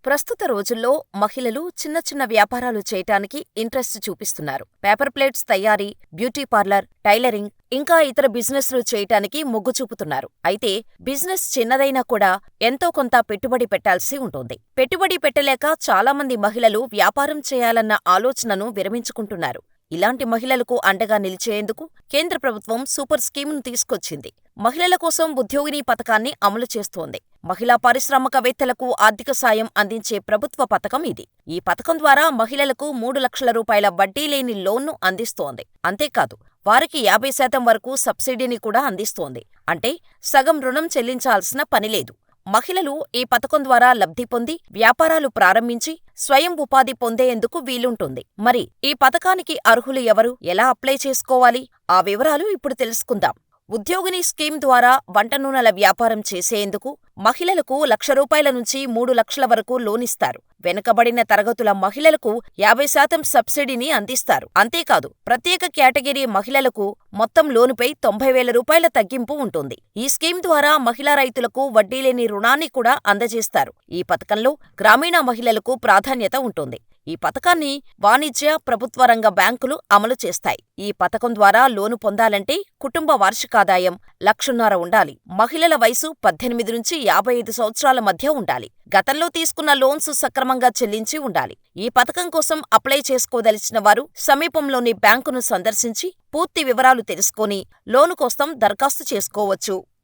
ప్రస్తుత రోజుల్లో మహిళలు చిన్న చిన్న వ్యాపారాలు చేయటానికి ఇంట్రెస్ట్ చూపిస్తున్నారు. పేపర్ ప్లేట్స్ తయారీ, బ్యూటీ పార్లర్, టైలరింగ్, ఇంకా ఇతర బిజినెస్లు చేయటానికి మొగ్గు చూపుతున్నారు. అయితే బిజినెస్ చిన్నదైనా కూడా ఎంతో కొంత పెట్టుబడి పెట్టాల్సి ఉంటుంది. పెట్టుబడి పెట్టలేక చాలామంది మహిళలు వ్యాపారం చేయాలన్న ఆలోచనను విరమించుకుంటున్నారు. ఇలాంటి మహిళలకు అండగా నిలిచేందుకు కేంద్ర ప్రభుత్వం సూపర్ స్కీమ్ను తీసుకొచ్చింది. మహిళల కోసం ఉద్యోగిని పథకాన్ని అమలు చేస్తోంది. మహిళా పారిశ్రామికవేత్తలకు ఆర్థిక సాయం అందించే ప్రభుత్వ పథకం ఇది. ఈ పథకం ద్వారా మహిళలకు 3 లక్షల రూపాయల వడ్డీ లేని లోన్ను అందిస్తోంది. అంతేకాదు, వారికి 50% వరకు సబ్సిడీని కూడా అందిస్తోంది. అంటే సగం రుణం చెల్లించాల్సిన పనిలేదు. మహిళలు ఈ పథకం ద్వారా లబ్ధి పొంది వ్యాపారాలు ప్రారంభించి స్వయం ఉపాధి పొందేందుకు వీలుంటుంది. మరి ఈ పథకానికి అర్హులు ఎవరు, ఎలా అప్లై చేసుకోవాలి? ఆ వివరాలు ఇప్పుడు తెలుసుకుందాం. ఉద్యోగిని స్కీమ్ ద్వారా వంట నూనెల వ్యాపారం చేసేందుకు మహిళలకు ₹1,00,000 నుంచి 3 లక్షల వరకు లోనిస్తారు. వెనుకబడిన తరగతుల మహిళలకు 50% సబ్సిడీని అందిస్తారు. అంతేకాదు, ప్రత్యేక కేటగిరీ మహిళలకు మొత్తం లోనుపై ₹90,000 తగ్గింపు ఉంటుంది. ఈ స్కీమ్ ద్వారా మహిళా రైతులకు వడ్డీలేని రుణాన్ని కూడా అందజేస్తారు. ఈ పథకంలో గ్రామీణ మహిళలకు ప్రాధాన్యత ఉంటుంది. ఈ పథకాన్ని వాణిజ్య, ప్రభుత్వ రంగ బ్యాంకులు అమలు చేస్తాయి. ఈ పథకం ద్వారా లోను పొందాలంటే కుటుంబ వార్షికాదాయం 1,50,000 ఉండాలి. మహిళల వయసు 18 నుంచి 55 సంవత్సరాల మధ్య ఉండాలి. గతంలో తీసుకున్న లోన్స్ సక్రమంగా చెల్లించి ఉండాలి. ఈ పథకం కోసం అప్లై చేసుకోదలిచిన వారు సమీపంలోని బ్యాంకును సందర్శించి పూర్తి వివరాలు తెలుసుకొని లోను కోసం దరఖాస్తు చేసుకోవచ్చు.